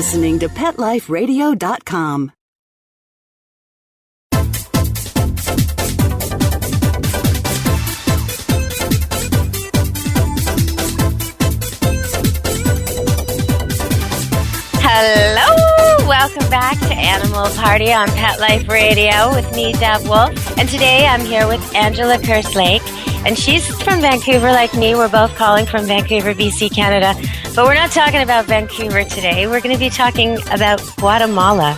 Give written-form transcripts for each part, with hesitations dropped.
listening to PetLifeRadio.com. Hello! Welcome back to Animal Party on Pet Life Radio with me, Deb Wolfe. And today I'm here with Angela Kerslake. And she's from Vancouver like me. We're both calling from Vancouver, BC, Canada. But we're not talking about Vancouver today. We're going to be talking about Guatemala,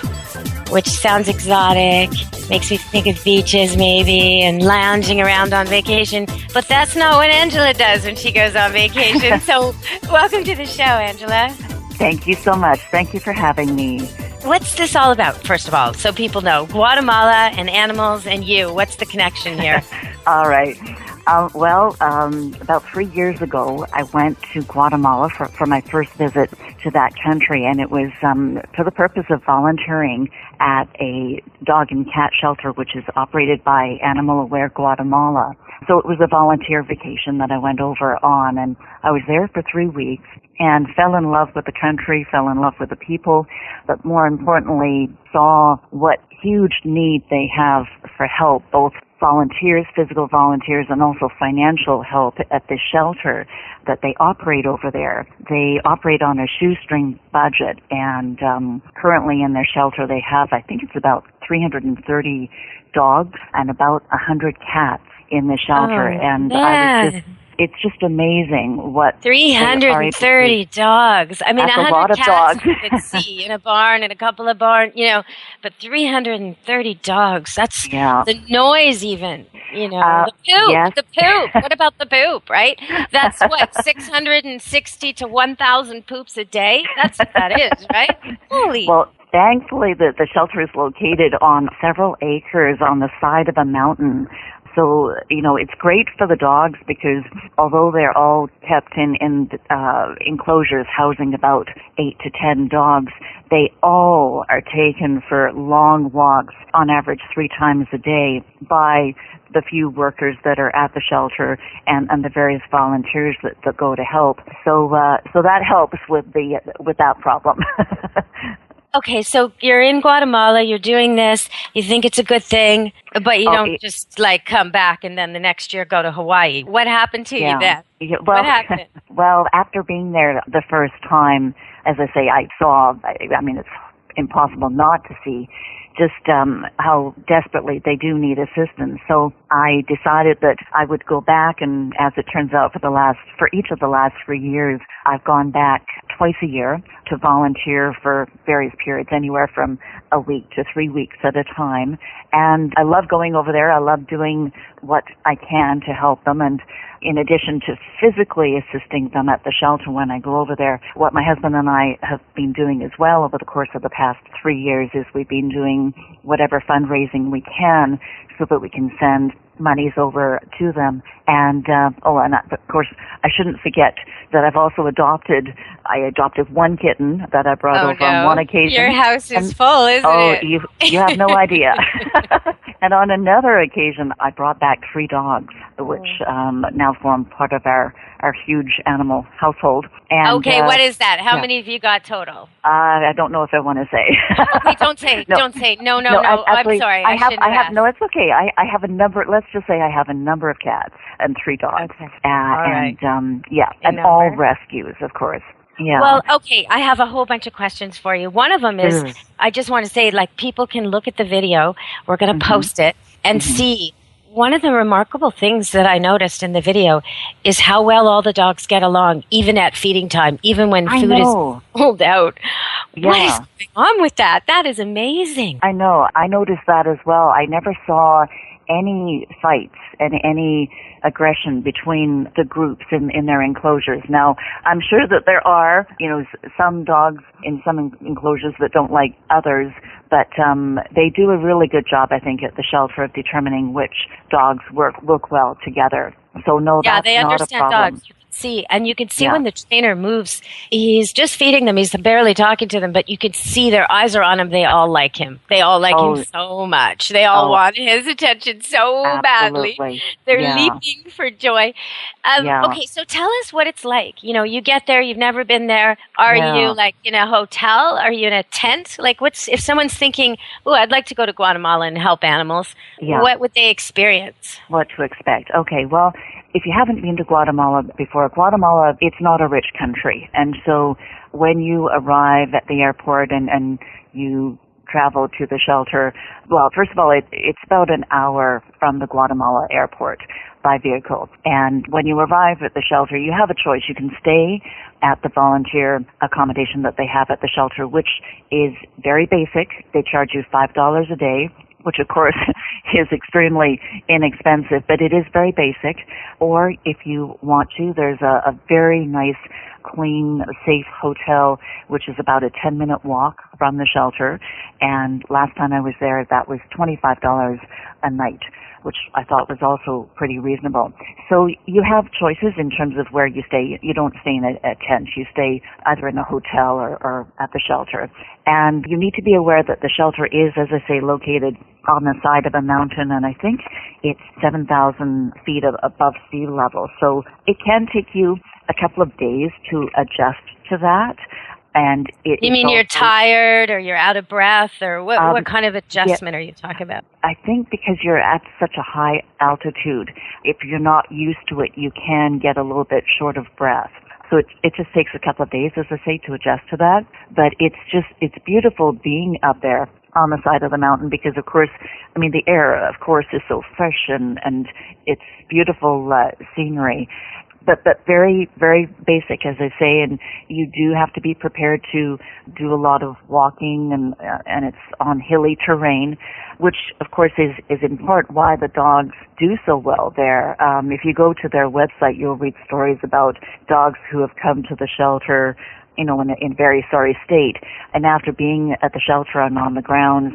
which sounds exotic, makes me think of beaches maybe, and lounging around on vacation. But that's not what Angela does when she goes on vacation. So welcome to the show, Angela. Thank you so much. Thank you for having me. What's this all about, first of all, so people know? Guatemala and animals and you. What's the connection here? All right. About 3 years ago, I went to Guatemala for my first visit to that country, and it was for the purpose of volunteering at a dog and cat shelter, which is operated by Animal Aware Guatemala. So it was a volunteer vacation that I went over on, and I was there for 3 weeks and fell in love with the country, fell in love with the people, but more importantly, saw what huge need they have for help, both volunteers, physical volunteers, and also financial help at this shelter that they operate over there. They operate on a shoestring budget, and currently in their shelter they have, I think it's about 330 dogs and about 100 cats in the shelter. It's just amazing what 330 dogs. I mean, that's 100 a lot of cats dogs. you could see in a barn and a couple of barns, but 330 dogs. That's the noise even, the poop, yes. the poop. What about the poop, right? That's what, 660 to 1,000 poops a day? That's what that is, right? Holy. Well, thankfully the shelter is located on several acres on the side of a mountain. So, it's great for the dogs because although they're all kept in enclosures housing about 8 to 10 dogs, they all are taken for long walks, on average 3 times a day, by the few workers that are at the shelter and the various volunteers that go to help. So that helps with that problem. Okay, so you're in Guatemala, you're doing this, you think it's a good thing, but you don't just come back and then the next year go to Hawaii. What happened to you then? What happened? Well, after being there the first time, as I say, I saw, it's impossible not to see just how desperately they do need assistance. So I decided that I would go back, and as it turns out, for each of the last 3 years, I've gone back twice a year to volunteer for various periods, anywhere from a week to 3 weeks at a time. And I love going over there. I love doing what I can to help them. And in addition to physically assisting them at the shelter when I go over there, what my husband and I have been doing as well over the course of the past 3 years is we've been doing whatever fundraising we can so that we can send monies over to them. And of course, I shouldn't forget that I've also adopted one kitten that I brought over on one occasion. Your house is full, isn't it? You have no idea. And on another occasion, I brought back 3 dogs, which now form part of our huge animal household. And, okay, what is that? How many have you got total? I don't know if I want to say. Okay, don't say. No. Don't say. No. Actually, I'm sorry. I shouldn't have asked. No, it's okay. I have a number. Let's just say I have a number of cats and 3 dogs. Okay. All right. And all rescues, of course. Yeah. Well, okay, I have a whole bunch of questions for you. One of them is, I just want to say, people can look at the video. We're going to post it and see. One of the remarkable things that I noticed in the video is how well all the dogs get along, even at feeding time, even when food is pulled out. Yeah. What is going on with that? That is amazing. I know. I noticed that as well. I never saw any fights and any aggression between the groups in their enclosures. Now, I'm sure that there are, some dogs in some enclosures that don't like others, but they do a really good job, I think, at the shelter of determining which dogs work well together. So no, that's they not understand a problem. dogs. You can see. And you can see when the trainer moves, he's just feeding them. He's barely talking to them, but you can see their eyes are on him. They all like him. They all like him so much. They all want his attention so badly. They're leaping for joy. Okay, so tell us what it's like. You know, you get there, you've never been there. Are you like in a hotel? Are you in a tent? Like if someone's thinking, oh, I'd like to go to Guatemala and help animals, what would they experience? What to expect? Okay, well, if you haven't been to Guatemala before, Guatemala, it's not a rich country. And so when you arrive at the airport and you travel to the shelter, well, first of all, it's about an hour from the Guatemala airport by vehicle. And when you arrive at the shelter, you have a choice. You can stay at the volunteer accommodation that they have at the shelter, which is very basic. They charge you $5 a day, which of course is extremely inexpensive, but it is very basic. Or if you want to, there's a very nice, clean, safe hotel, which is about a 10-minute walk from the shelter. And last time I was there, that was $25 a night, which I thought was also pretty reasonable. So you have choices in terms of where you stay. You don't stay in a tent. You stay either in a hotel or at the shelter. And you need to be aware that the shelter is, as I say, located on the side of a mountain, and I think it's 7,000 feet above sea level. So it can take you a couple of days to adjust to that. And you mean you're tired or you're out of breath, or what kind of adjustment are you talking about? I think because you're at such a high altitude, if you're not used to it, you can get a little bit short of breath. So it just takes a couple of days, as I say, to adjust to that. But it's beautiful being up there on the side of the mountain because, of course, I mean, the air, of course, is so fresh and it's beautiful scenery. But very, very basic, as I say, and you do have to be prepared to do a lot of walking, and it's on hilly terrain, which, of course, is in part why the dogs do so well there. If you go to their website, you'll read stories about dogs who have come to the shelter, you know, in very sorry state, and after being at the shelter and on the grounds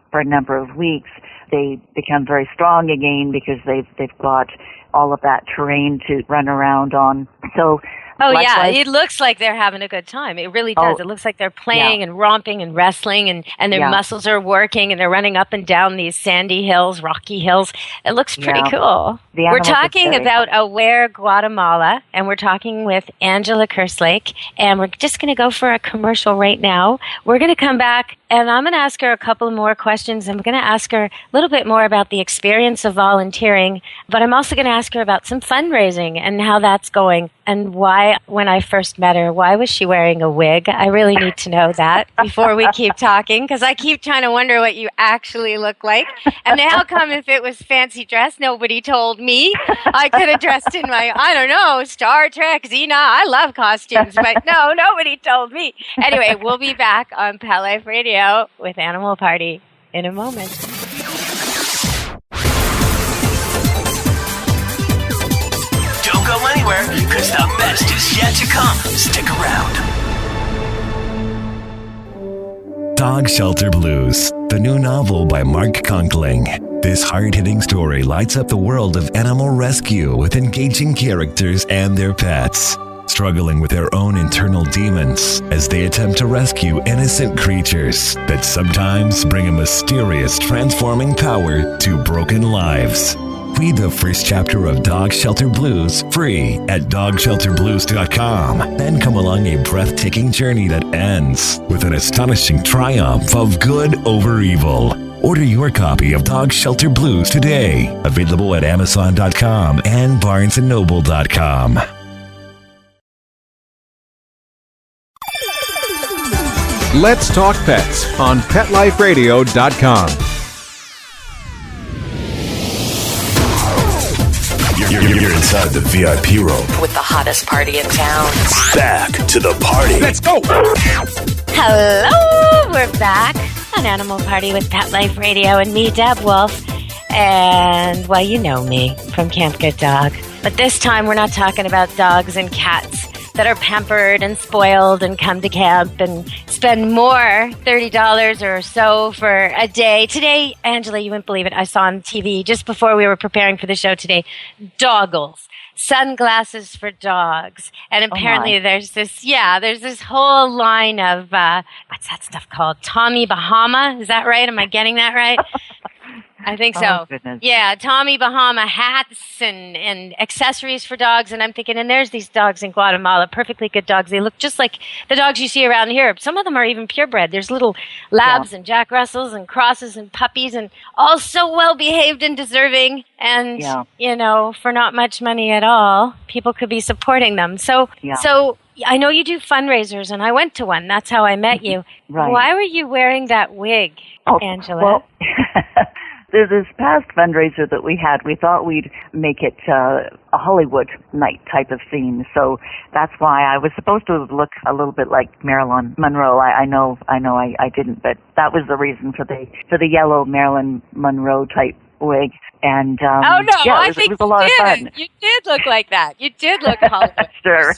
for a number of weeks, they become very strong again because they've got all of that terrain to run around on. So likewise, it looks like they're having a good time. It really does. It looks like they're playing and romping and wrestling and their muscles are working and they're running up and down these sandy hills, rocky hills. It looks pretty cool. We're talking about Aware Guatemala, and we're talking with Angela Kerslake, and we're just going to go for a commercial right now. We're going to come back, and I'm going to ask her a couple more questions. I'm going to ask her a little bit more about the experience of volunteering, but I'm also going to ask her about some fundraising and how that's going and why, when I first met her, why was she wearing a wig? I really need to know that before we keep talking, because I keep trying to wonder what you actually look like. And how come if it was fancy dress, nobody told me? I could have dressed in my, I don't know, Star Trek, Xena. I love costumes, but no, nobody told me. Anyway, we'll be back on Pet Life Radio with Animal Party in a moment. Don't go anywhere, because the best is yet to come. Stick around. Dog Shelter Blues, the new novel by Mark Conkling. This hard-hitting story lights up the world of animal rescue with engaging characters and their pets, struggling with their own internal demons as they attempt to rescue innocent creatures that sometimes bring a mysterious transforming power to broken lives. Read the first chapter of Dog Shelter Blues free at dogshelterblues.com. Then come along a breathtaking journey that ends with an astonishing triumph of good over evil. Order your copy of Dog Shelter Blues today. Available at Amazon.com and BarnesandNoble.com. Let's Talk Pets on PetLifeRadio.com. You're inside the VIP room with the hottest party in town. Back to the party. Let's go! Hello! We're back on Animal Party with Pet Life Radio and me, Deb Wolfe. And, well, you know me from Camp Good Dog. But this time we're not talking about dogs and cats that are pampered and spoiled and come to camp and spend more, $30 or so for a day. Today, Angela, you wouldn't believe it, I saw on TV just before we were preparing for the show today, doggles. sunglasses for dogs. And apparently there's this whole line of, what's that stuff called? Tommy Bahama? Is that right? Am I getting that right? I think so. Goodness. Yeah, Tommy Bahama hats and accessories for dogs. And I'm thinking, and there's these dogs in Guatemala, perfectly good dogs. They look just like the dogs you see around here. Some of them are even purebred. There's little labs and Jack Russells and crosses and puppies and all so well behaved and deserving. And, for not much money at all, people could be supporting them. So I know you do fundraisers, and I went to one. That's how I met you. Right. Why were you wearing that wig, Angela? Well, this past fundraiser that we had, we thought we'd make it a Hollywood night type of scene. So that's why I was supposed to look a little bit like Marilyn Monroe. I know I didn't, but that was the reason for the yellow Marilyn Monroe type wig. And it was a lot of fun. You did look like that. You did look Hollywood. Sure.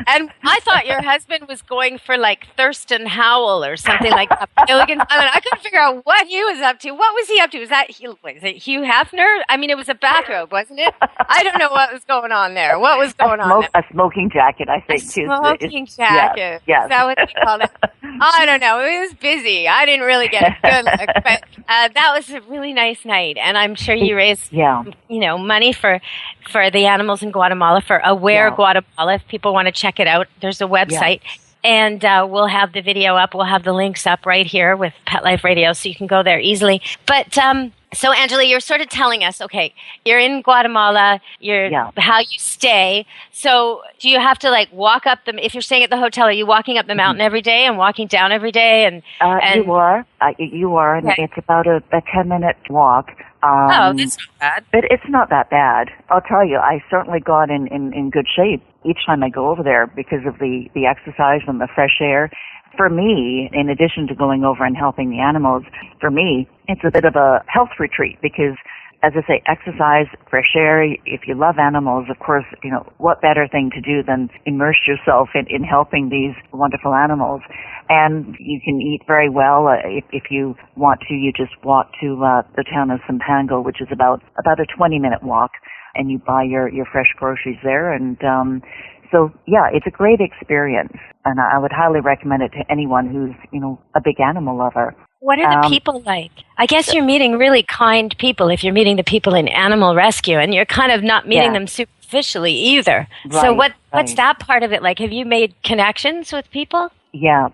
And I thought your husband was going for like Thurston Howell or something like that. I couldn't figure out what he was up to. What was he up to? Was it Hugh Hefner? I mean, it was a bathrobe, wasn't it? I don't know what was going on there. What was going on there? A smoking jacket, I think. Smoking jacket. Yes. Is that what they call it? I don't know. It was busy. I didn't really get a good look. But that was a really nice night. And I'm sure you raised, money for the animals in Guatemala, for Aware Guatemala. If people want to check it out, there's a website. And we'll have the video up. We'll have the links up right here with Pet Life Radio, so you can go there easily. But so, Angela, you're sort of telling us, okay, you're in Guatemala, how you stay. So do you have to walk up if you're staying at the hotel, are you walking up the mountain every day and walking down every day? And you are, and it's about a 10-minute walk. That's not bad. But it's not that bad. I'll tell you, I certainly got in good shape each time I go over there because of the exercise and the fresh air. For me, in addition to going over and helping the animals, for me, it's a bit of a health retreat because, as I say, exercise, fresh air. If you love animals, of course, what better thing to do than immerse yourself in helping these wonderful animals. And you can eat very well. If you want to, you just walk to the town of Sampango, which is about a 20-minute walk, and you buy your fresh groceries there. And so, it's a great experience, and I would highly recommend it to anyone who's, a big animal lover. What are the people like? I guess you're meeting really kind people if you're meeting the people in animal rescue, and you're kind of not meeting them superficially either. Right, so what's that part of it like? Have you made connections with people? Yeah.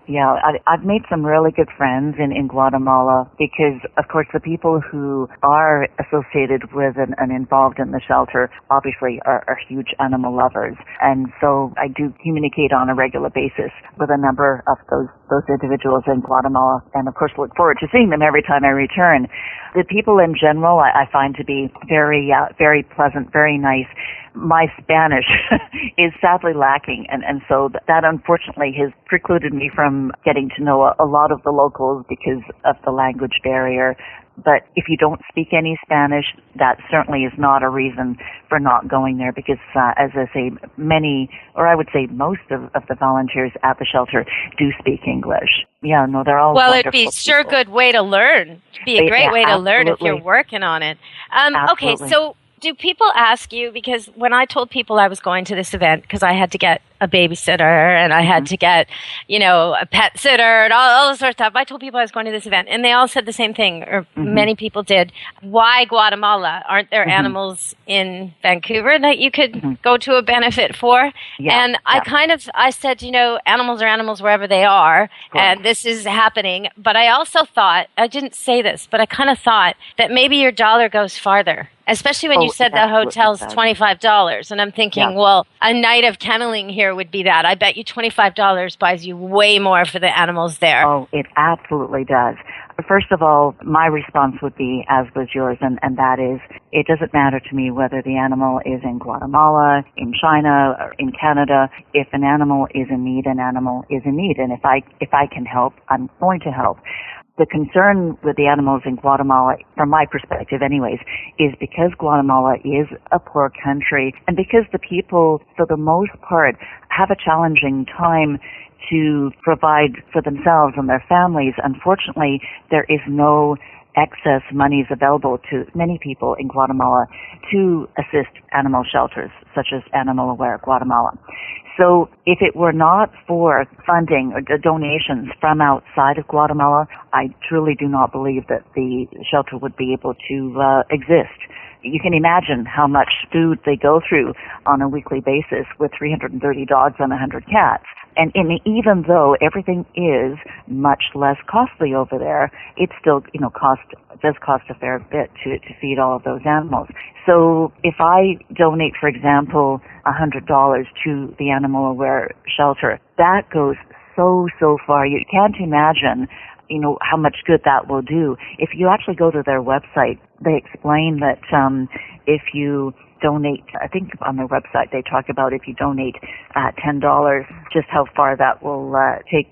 I've made some really good friends in Guatemala because, of course, the people who are associated with and involved in the shelter obviously are huge animal lovers. And so I do communicate on a regular basis with a number of those individuals in Guatemala, and of course look forward to seeing them every time I return. The people in general I find to be very, very pleasant, very nice. My Spanish is sadly lacking, and so that unfortunately has precluded me from getting to know a lot of the locals because of the language barrier. But if you don't speak any Spanish, that certainly is not a reason for not going there because, as I say, many, or I would say most of the volunteers at the shelter do speak English. Yeah, no, they're all well, wonderful it'd be sure a people. good way to learn. It'd be a great way to learn if you're working on it. Okay, so do people ask you, because when I told people I was going to this event, because I had to get a babysitter and I had to get, a pet sitter and all this sort of stuff, I told people I was going to this event and they all said the same thing, or many people did. Why Guatemala? Aren't there animals in Vancouver that you could go to a benefit for? Yeah, and I said, animals are animals wherever they are, and this is happening. But I also thought, I didn't say this, but I kind of thought that maybe your dollar goes farther. Especially when you said the hotel's $25. And I'm thinking, well, a night of kenneling here would be that. I bet you $25 buys you way more for the animals there. Oh, it absolutely does. First of all, my response would be, as was yours, and that is, it doesn't matter to me whether the animal is in Guatemala, in China, or in Canada. If an animal is in need, an animal is in need. And if I can help, I'm going to help. The concern with the animals in Guatemala, from my perspective anyways, is because Guatemala is a poor country and because the people, for the most part, have a challenging time to provide for themselves and their families. Unfortunately, there is no excess monies available to many people in Guatemala to assist animal shelters, such as Animal Aware Guatemala. So if it were not for funding or donations from outside of Guatemala, I truly do not believe that the shelter would be able to exist. You can imagine how much food they go through on a weekly basis with 330 dogs and 100 cats. And even though everything is much less costly over there, it still, does cost a fair bit to feed all of those animals. So if I donate, for example, $100 to the Animal Aware shelter, that goes so far. You can't imagine how much good that will do. If you actually go to their website, they explain that if you donate, I think on their website they talk about if you donate $10, just how far that will take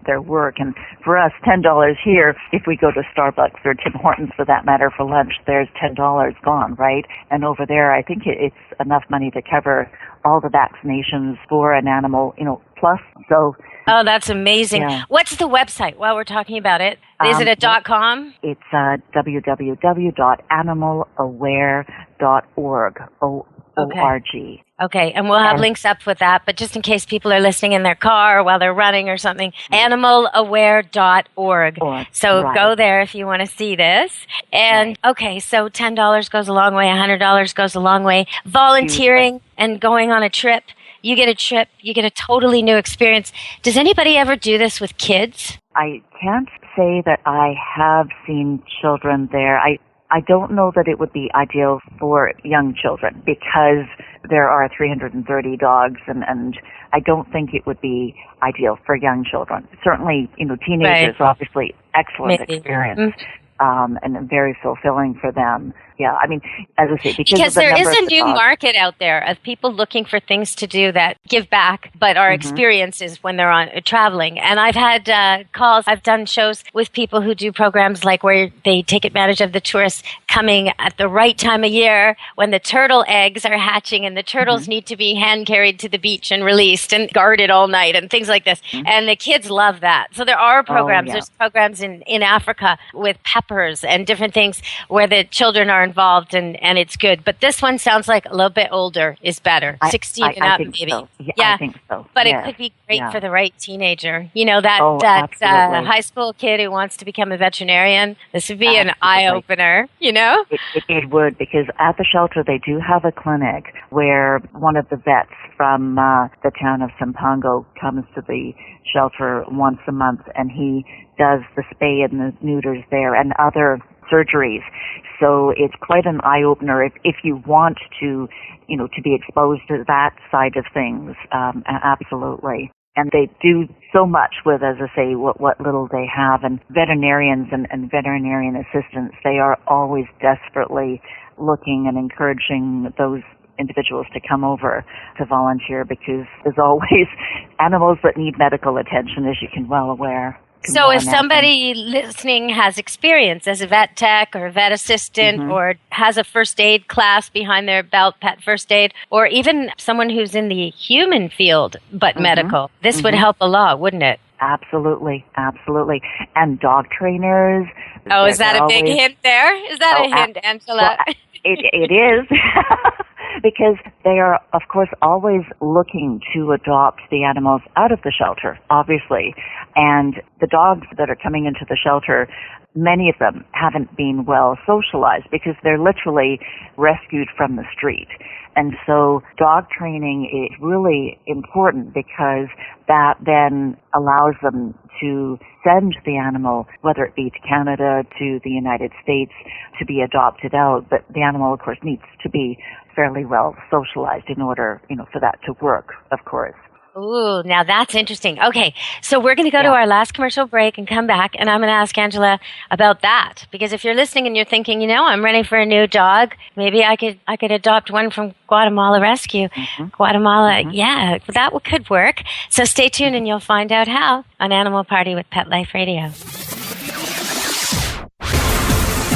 their work. And for us, $10 here, if we go to Starbucks or Tim Hortons for that matter for lunch, there's $10 gone, right? And over there, I think it's enough money to cover all the vaccinations for an animal, plus. So. Oh, that's amazing. Yeah. What's the website while we're talking about it? Is it a .com? It's www.animalaware.org. O-R-G. Okay, and we'll have links up with that, but just in case people are listening in their car or while they're running or something, animalaware.org. So go there if you want to see this. And okay, so $10 goes a long way, $100 goes a long way. Volunteering and going on a trip. You get a trip, you get a totally new experience. Does anybody ever do this with kids? I can't say that I have seen children there. I don't know that it would be ideal for young children because there are 330 dogs and I don't think it would be ideal for young children. Certainly, teenagers, obviously, excellent experience. And very fulfilling for them. Yeah, I mean, as I say, because there is a new market out there of people looking for things to do that give back, but are experiences when they're on traveling. And I've had calls. I've done shows with people who do programs like where they take advantage of the tourists coming at the right time of year when the turtle eggs are hatching and the turtles need to be hand carried to the beach and released and guarded all night and things like this. And the kids love that. So there are programs. There's programs in Africa with peppers and different things where the children are involved and it's good. But this one sounds like a little bit older is better. 16 and up, maybe. So. Yeah, I think so. But it could be great for the right teenager. that high school kid who wants to become a veterinarian. This would be an eye-opener, It would, because at the shelter they do have a clinic where one of the vets from the town of Sampango comes to the shelter once a month and he does the spay and the neuters there and other surgeries. So it's quite an eye-opener if you want to, to be exposed to that side of things, absolutely. And they do so much with, as I say, what little they have. And veterinarians and veterinarian assistants, they are always desperately looking and encouraging those individuals to come over to volunteer because there's always animals that need medical attention, as you can well aware. So if somebody listening has experience as a vet tech or a vet assistant or has a first aid class behind their belt, pet first aid, or even someone who's in the human field but medical, this would help a lot, wouldn't it? Absolutely, absolutely. And dog trainers. Oh, is that a big hint there? Is that a hint, Angela? Well, it is. Because they are, of course, always looking to adopt the animals out of the shelter, obviously. And the dogs that are coming into the shelter, many of them haven't been well socialized because they're literally rescued from the street. And so dog training is really important because that then allows them to send the animal, whether it be to Canada, to the United States, to be adopted out. But the animal, of course, needs to be fairly well socialized in order, for that to work, of course. Ooh, now that's interesting. Okay, so we're going to go to our last commercial break and come back, and I'm going to ask Angela about that. Because if you're listening and you're thinking, I'm ready for a new dog, maybe I could adopt one from Guatemala Rescue. Guatemala, that could work. So stay tuned and you'll find out how on Animal Party with Pet Life Radio.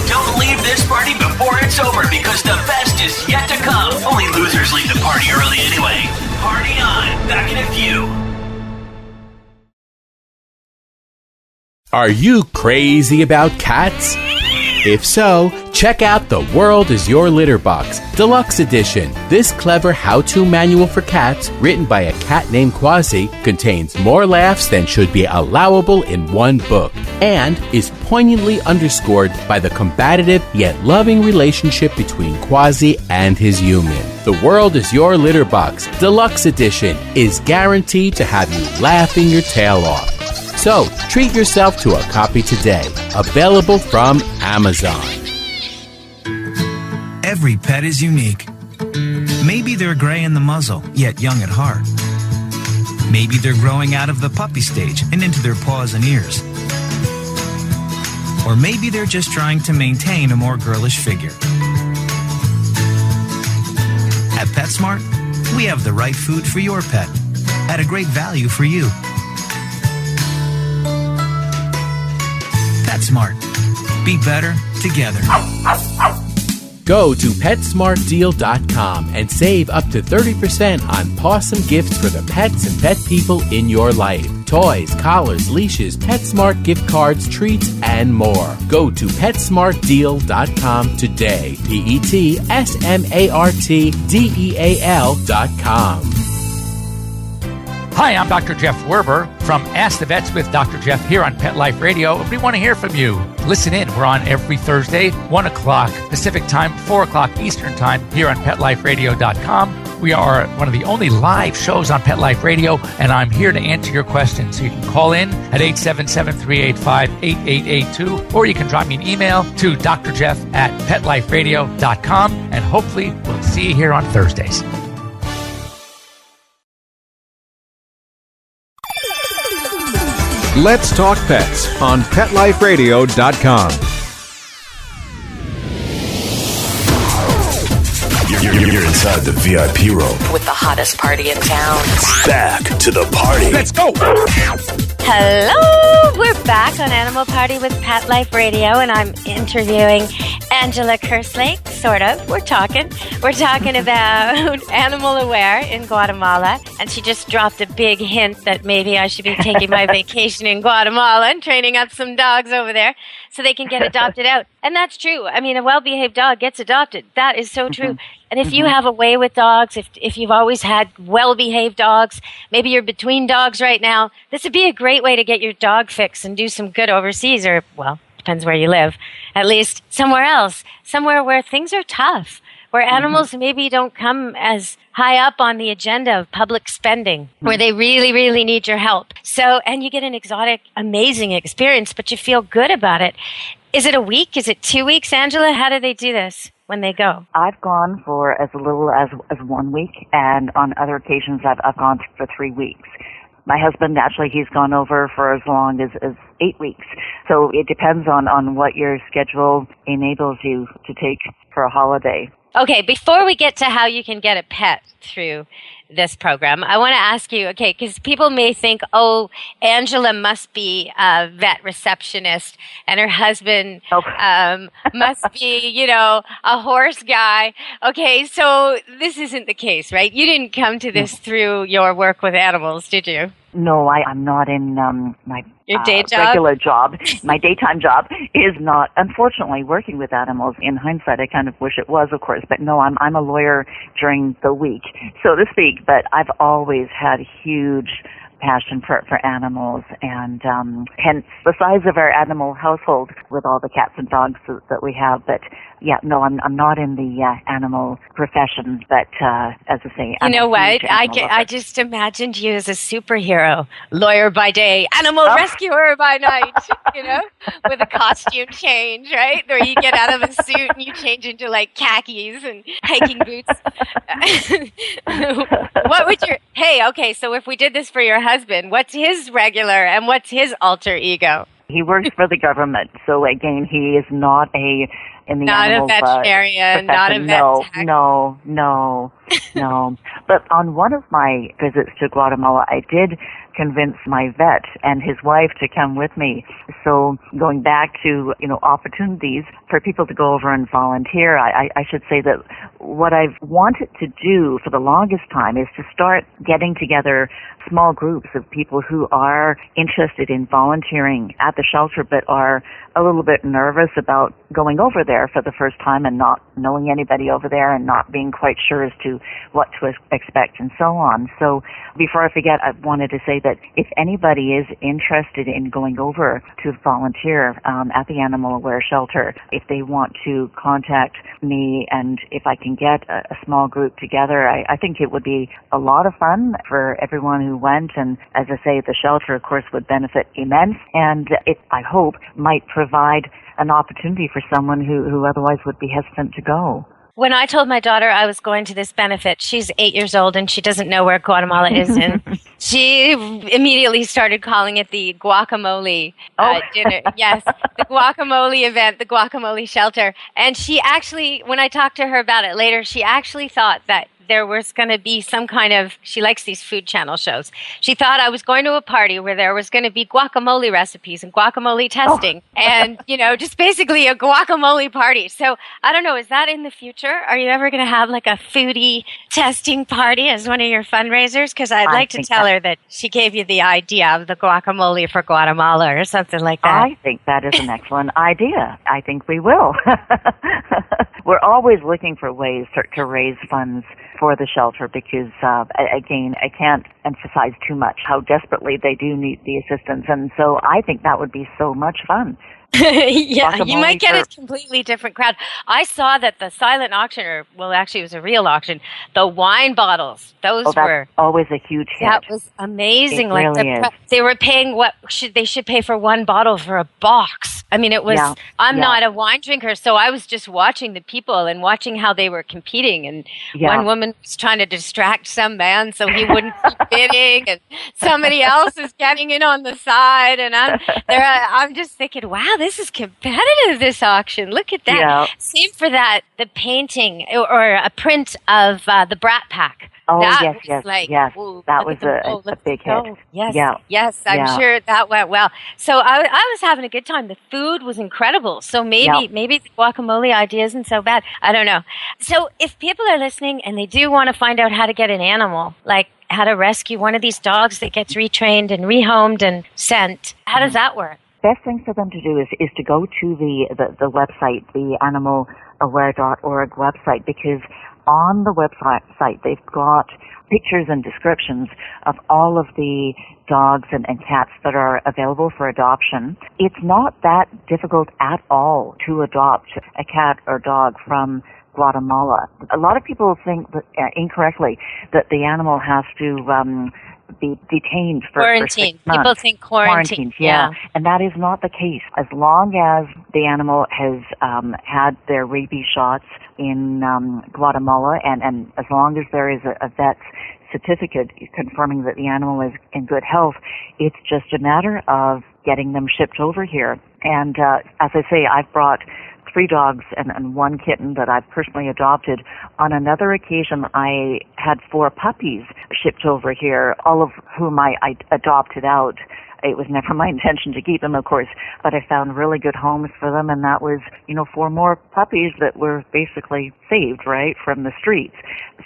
Don't leave this party before it's over because the best is yet to come. Only losers leave the party early anyway. Party on. Back in a few. Are you crazy about cats? If so, check out The World is Your Litter Box, Deluxe Edition. This clever how-to manual for cats, written by a cat named Quasi, contains more laughs than should be allowable in one book, and is poignantly underscored by the combative yet loving relationship between Quasi and his human. The World is Your Litter Box, Deluxe Edition, is guaranteed to have you laughing your tail off. So, treat yourself to a copy today. Available from Amazon. Every pet is unique. Maybe they're gray in the muzzle, yet young at heart. Maybe they're growing out of the puppy stage and into their paws and ears. Or maybe they're just trying to maintain a more girlish figure. At PetSmart, we have the right food for your pet at a great value for you. PetSmart. Be better together. Go to PetSmartDeal.com and save up to 30% on awesome gifts for the pets and pet people in your life. Toys, collars, leashes, PetSmart gift cards, treats, and more. Go to PetSmartDeal.com today. PetSmartDeal.com. Hi, I'm Dr. Jeff Werber from Ask the Vets with Dr. Jeff here on Pet Life Radio. We want to hear from you. Listen in. We're on every Thursday, 1 o'clock Pacific Time, 4 o'clock Eastern Time here on PetLifeRadio.com. We are one of the only live shows on Pet Life Radio, and I'm here to answer your questions. So you can call in at 877-385-8882, or you can drop me an email to drjeff@PetLifeRadio.com, and hopefully we'll see you here on Thursdays. Let's Talk Pets on PetLifeRadio.com. You're inside the VIP room. With the hottest party in town. Back to the party. Let's go! Hello! We're back on Animal Party with Pet Life Radio, and I'm interviewing Angela Kerslake, sort of. We're talking about Animal Aware in Guatemala, and she just dropped a big hint that maybe I should be taking my vacation in Guatemala and training up some dogs over there so they can get adopted out. And that's true. I mean, a well-behaved dog gets adopted. That is so true. And if you have a way with dogs, if you've always had well-behaved dogs, maybe you're between dogs right now, this would be a great way to get your dog fixed and do some good overseas, or, well, depends where you live, at least somewhere else, somewhere where things are tough, where animals maybe don't come as high up on the agenda of public spending, where they really, really need your help. So, and you get an exotic, amazing experience, but you feel good about it. Is it a week? Is it 2 weeks, Angela? How do they do this when they go? I've gone for as little as 1 week, and on other occasions I've gone for 3 weeks. My husband, actually, he's gone over for as long as 8 weeks. So it depends on what your schedule enables you to take for a holiday. Okay, before we get to how you can get a pet through this program, I want to ask you, okay, because people may think, oh, Angela must be a vet receptionist and her husband must be, you know, a horse guy. Okay, so this isn't the case, right? You didn't come to this through your work with animals, did you? No, I'm not in my your day job? Regular job. My daytime job is not, unfortunately, working with animals. In hindsight, I kind of wish it was, of course. But no, I'm a lawyer during the week, so to speak. But I've always had huge passion for animals, and hence the size of our animal household with all the cats and dogs that we have. But yeah, no, I'm not in the animal profession, but as I say, you know what? I just imagined you as a superhero, lawyer by day, animal rescuer by night. You know, with a costume change, right? Where you get out of a suit and you change into like khakis and hiking boots. What would your okay? So if we did this for your husband, what's his regular and what's his alter ego? He works for the government, so again, he is not a veterinarian, not a vet tech. No. But on one of my visits to Guatemala, I did convince my vet and his wife to come with me. So going back to, opportunities for people to go over and volunteer, I should say that what I've wanted to do for the longest time is to start getting together small groups of people who are interested in volunteering at the shelter but are a little bit nervous about going over there for the first time and not knowing anybody over there and not being quite sure as to what to expect and so on. So before I forget, I wanted to say that if anybody is interested in going over to volunteer at the Animal Aware Shelter, if they want to contact me and if I can get a small group together, I think it would be a lot of fun for everyone who went. And as I say, the shelter, of course, would benefit immense. And it, I hope, might provide an opportunity for someone who otherwise would be hesitant to go. When I told my daughter I was going to this benefit, she's 8 years old and she doesn't know where Guatemala is. And she immediately started calling it the guacamole dinner. Yes, the guacamole event, the guacamole shelter. And she actually, when I talked to her about it later, she actually thought that there was going to be some kind of, she likes these food channel shows. She thought I was going to a party where there was going to be guacamole recipes and guacamole testing and, just basically a guacamole party. So I don't know, is that in the future? Are you ever going to have like a foodie testing party as one of your fundraisers? Because I'd like to tell her that she gave you the idea of the guacamole for Guatemala or something like that. I think that is an excellent idea. I think we will. We're always looking for ways to raise funds for the shelter because, again, I can't emphasize too much how desperately they do need the assistance. And so I think that would be so much fun. Yeah, you might get a completely different crowd. I saw that the silent auction, actually it was a real auction, the wine bottles, those were always a huge hit. That was amazing. It really is. They were paying they should pay for one bottle for a box. I mean, it was, I'm not a wine drinker, so I was just watching the people and watching how they were competing. And one woman was trying to distract some man so he wouldn't keep bidding, and somebody else is getting in on the side. And I'm just thinking, wow, this is competitive, this auction. Look at that. Yeah. Same for that, the painting or a print of the Brat Pack. Oh, that yes. Ooh, that was a big hit. Yes, I'm sure that went well. So I was having a good time. The food was incredible. So maybe the guacamole idea isn't so bad. I don't know. So if people are listening and they do want to find out how to get an animal, like how to rescue one of these dogs that gets retrained and rehomed and sent, how does that work? Best thing for them to do is to go to the website, the animalaware.org website, because on the website they've got pictures and descriptions of all of the dogs and cats that are available for adoption. It's not that difficult at all to adopt a cat or dog from Guatemala. A lot of people think that, incorrectly that the animal has to be detained for 6 months. People think quarantine. Yeah. And that is not the case. As long as the animal has had their rabies shots in Guatemala, and as long as there is a vet's certificate confirming that the animal is in good health, it's just a matter of getting them shipped over here. And as I say, I've brought 3 dogs and 1 kitten that I've personally adopted. On another occasion, I had 4 puppies shipped over here, all of whom I adopted out. It was never my intention to keep them, of course, but I found really good homes for them, and that was, 4 more puppies that were basically saved, right, from the streets.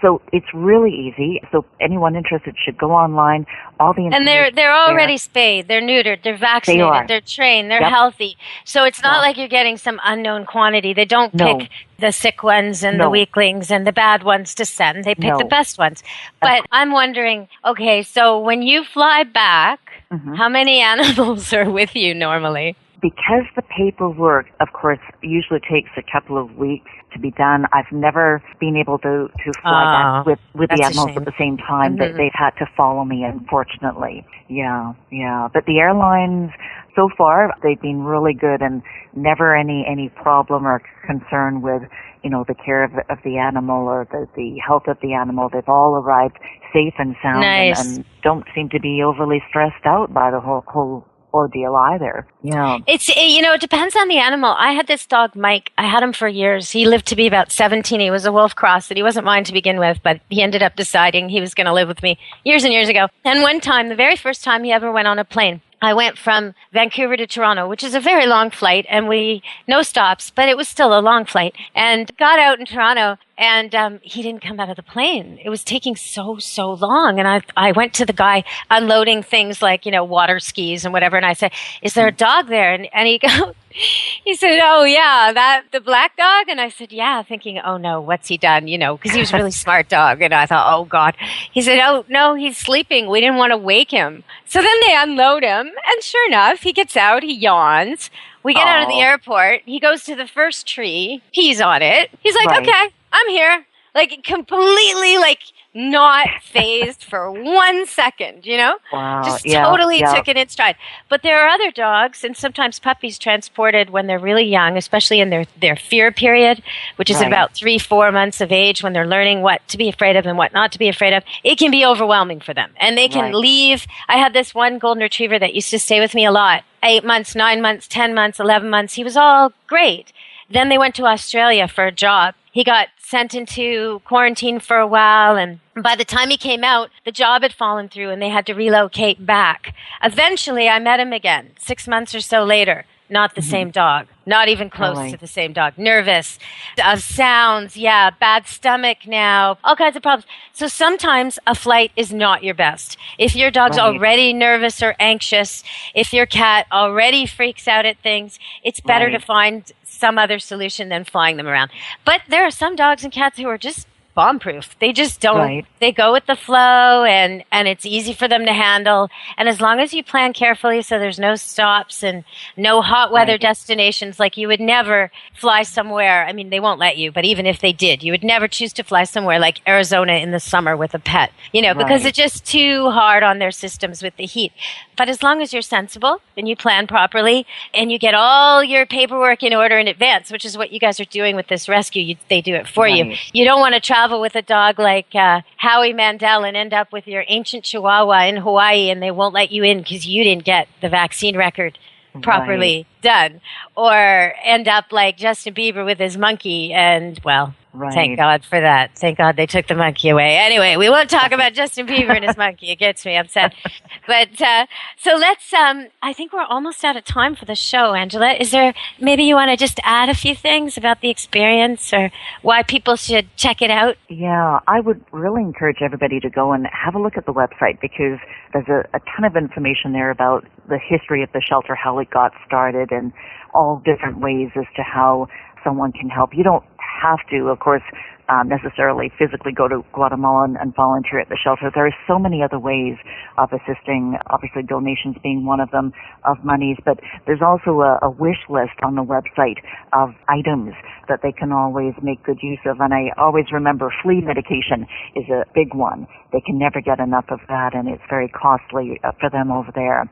So it's really easy. So anyone interested should go online. All the and they're already spayed, they're neutered, they're vaccinated, they're trained, they're healthy. So it's not like you're getting some unknown quantity. They don't pick the sick ones and the weaklings and the bad ones to send. They pick the best ones. But I'm wondering, okay, so when you fly back, how many animals are with you normally? Because the paperwork, of course, usually takes a couple of weeks to be done, I've never been able to fly back with the animals at the same time. They've had to follow me, unfortunately. Yeah. But the airlines, so far, they've been really good and never any problem or concern with, the care of the animal or the health of the animal. They've all arrived safe and sound and don't seem to be overly stressed out by the whole ordeal either. Yeah. It depends on the animal. I had this dog, Mike. I had him for years. He lived to be about 17. He was a wolf cross, and he wasn't mine to begin with, but he ended up deciding he was going to live with me years and years ago. And one time, the very first time he ever went on a plane, I went from Vancouver to Toronto, which is a very long flight, and no stops, but it was still a long flight, and got out in Toronto, and he didn't come out of the plane. It was taking so long, and I went to the guy unloading things like, water skis and whatever, and I said, "Is there a dog there?" And he said, "Oh, yeah, the black dog?" And I said, "Yeah," thinking, "Oh, no, what's he done?" Because he was a really smart dog, and I thought, "Oh, God." He said, "Oh, no, he's sleeping. We didn't want to wake him." So then they unload him, and sure enough, he gets out, he yawns. We get out of the airport. He goes to the first tree, pees on it. He's like, "Okay, I'm here." Like, completely, not phased for 1 second, Wow. Just totally took it in stride. But there are other dogs, and sometimes puppies transported when they're really young, especially in their fear period, which is about 3-4 months of age, when they're learning what to be afraid of and what not to be afraid of. It can be overwhelming for them, and they can leave. I had this one golden retriever that used to stay with me a lot, 8 months, 9 months, 10 months, 11 months. He was all great. Then they went to Australia for a job. He got sent into quarantine for a while, and by the time he came out, the job had fallen through and they had to relocate back. Eventually, I met him again 6 months or so later. Not the same dog. Not even close to the same dog. Nervous. Sounds, bad stomach now. All kinds of problems. So sometimes a flight is not your best. If your dog's already nervous or anxious, if your cat already freaks out at things, it's better to find some other solution than flying them around. But there are some dogs and cats who are just bomb-proof. They just don't. They go with the flow, and it's easy for them to handle. And as long as you plan carefully so there's no stops and no hot weather destinations, like you would never fly somewhere. I mean, they won't let you, but even if they did, you would never choose to fly somewhere like Arizona in the summer with a pet, because it's just too hard on their systems with the heat. But as long as you're sensible and you plan properly and you get all your paperwork in order in advance, which is what you guys are doing with this rescue, they do it for you. You don't want to travel with a dog like Howie Mandel and end up with your ancient Chihuahua in Hawaii and they won't let you in because you didn't get the vaccine record properly done. Or end up like Justin Bieber with his monkey and, thank God for that. Thank God they took the monkey away. Anyway, we won't talk about Justin Bieber and his monkey. It gets me upset. But so let's, I think we're almost out of time for the show, Angela. Is there, maybe you want to just add a few things about the experience or why people should check it out? Yeah, I would really encourage everybody to go and have a look at the website because there's a ton of information there about the history of the shelter, how it got started, and all different ways as to how someone can help. You don't have to, of course, necessarily physically go to Guatemala and volunteer at the shelter. There are so many other ways of assisting, obviously donations being one of them, of monies, but there's also a wish list on the website of items that they can always make good use of. And I always remember flea medication is a big one. They can never get enough of that, and it's very costly for them over there.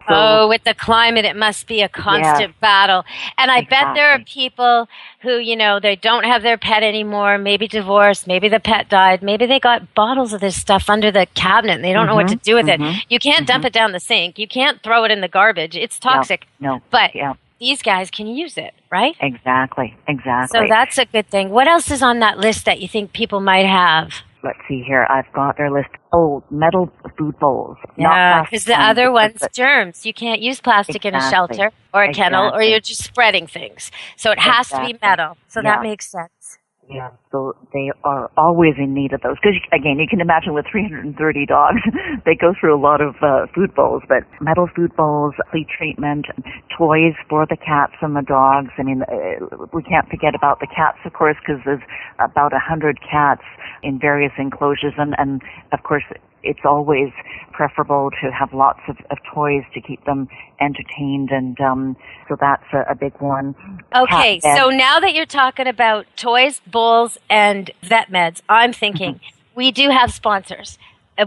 So, with the climate, it must be a constant battle. And I bet there are people who, they don't have their pet anymore, maybe divorced, maybe the pet died, maybe they got bottles of this stuff under the cabinet and they don't know what to do with it. You can't dump it down the sink. You can't throw it in the garbage. It's toxic. No. But these guys can use it, right? Exactly. So that's a good thing. What else is on that list that you think people might have? Let's see here. I've got their list. Oh, metal food bowls. Yeah, because the other one's germs. You can't use plastic in a shelter or a kennel, or you're just spreading things. So it has to be metal. So that makes sense. Yeah, so they are always in need of those. Because, again, you can imagine with 330 dogs, they go through a lot of food bowls. But metal food bowls, flea treatment, toys for the cats and the dogs. I mean, we can't forget about the cats, of course, because there's about 100 cats in various enclosures. And of course, it's always preferable to have lots of toys to keep them entertained, and so that's a big one. Okay, so now that you're talking about toys, bowls, and vet meds, I'm thinking we do have sponsors.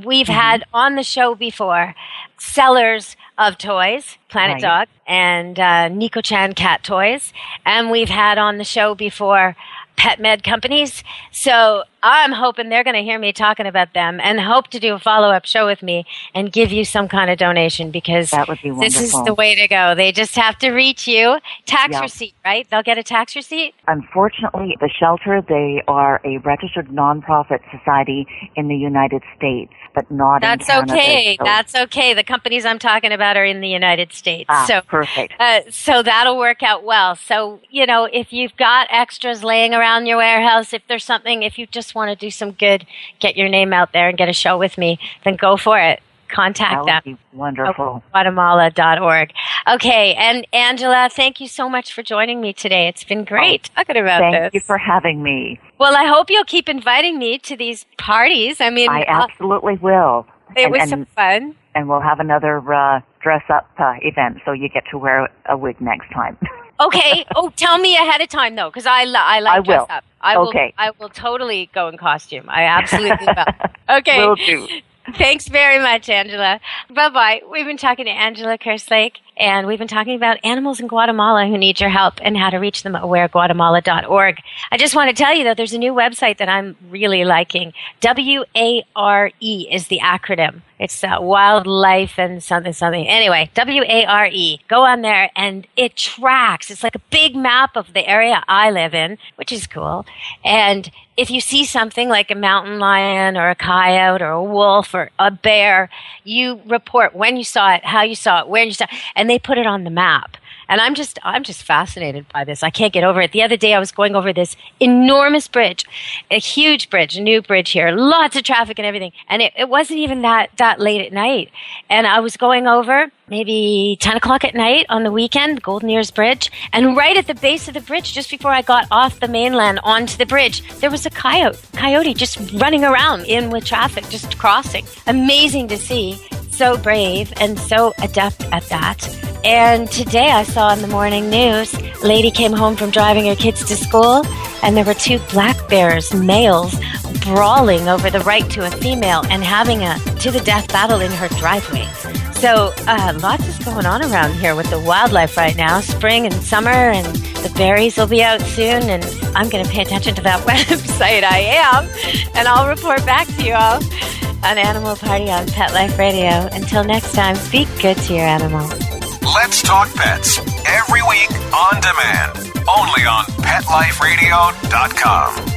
We've had on the show before sellers of toys, Planet Dog and Nico-chan cat toys, and we've had on the show before pet med companies. So I'm hoping they're going to hear me talking about them and hope to do a follow-up show with me and give you some kind of donation, because that would be wonderful. This is the way to go. They just have to reach you. Tax receipt, right? They'll get a tax receipt? Unfortunately, the shelter, they are a registered nonprofit society in the United States, but not in Canada. That's okay. So. That's okay. The companies I'm talking about are in the United States. So perfect. So that'll work out well. So, if you've got extras laying around your warehouse, if there's something, if you just want to do some good, get your name out there and get a show with me, then go for it. Contact them. That would be wonderful. Guatemala.org. Okay, and Angela, thank you so much for joining me today. It's been great talking about this. Thank you for having me. Well, I hope you'll keep inviting me to these parties. I mean, I absolutely will. It was some fun. And we'll have another dress-up event, so you get to wear a wig next time. Okay. Oh, tell me ahead of time, though, because I like dress up. I will totally go in costume. I absolutely will. Okay. Will do. Thanks very much, Angela. Bye-bye. We've been talking to Angela Kerslake, and we've been talking about animals in Guatemala who need your help and how to reach them at awareguatemala.org. I just want to tell you that there's a new website that I'm really liking. WARE is the acronym. It's wildlife and something. Anyway, WARE. Go on there, and it tracks. It's like a big map of the area I live in, which is cool. And if you see something like a mountain lion or a coyote or a wolf or a bear, you report when you saw it, how you saw it, where you saw it, and they put it on the map. And I'm just fascinated by this. I can't get over it. The other day I was going over this enormous bridge, a huge bridge, a new bridge here, lots of traffic and everything. And it wasn't even that late at night. And I was going over maybe 10 o'clock at night on the weekend, Golden Ears Bridge. And right at the base of the bridge, just before I got off the mainland onto the bridge, there was a coyote just running around in with traffic, just crossing. Amazing to see. So brave and so adept at that. And today I saw in the morning news, a lady came home from driving her kids to school, and there were 2 black bears, males, brawling over the right to a female and having a to-the-death battle in her driveway. So lots is going on around here with the wildlife right now. Spring and summer, and the berries will be out soon, and I'm going to pay attention to that website. I am, and I'll report back to you all on Animal Party on Pet Life Radio. Until next time, be good to your animals. Let's Talk Pets, every week on demand, only on PetLifeRadio.com.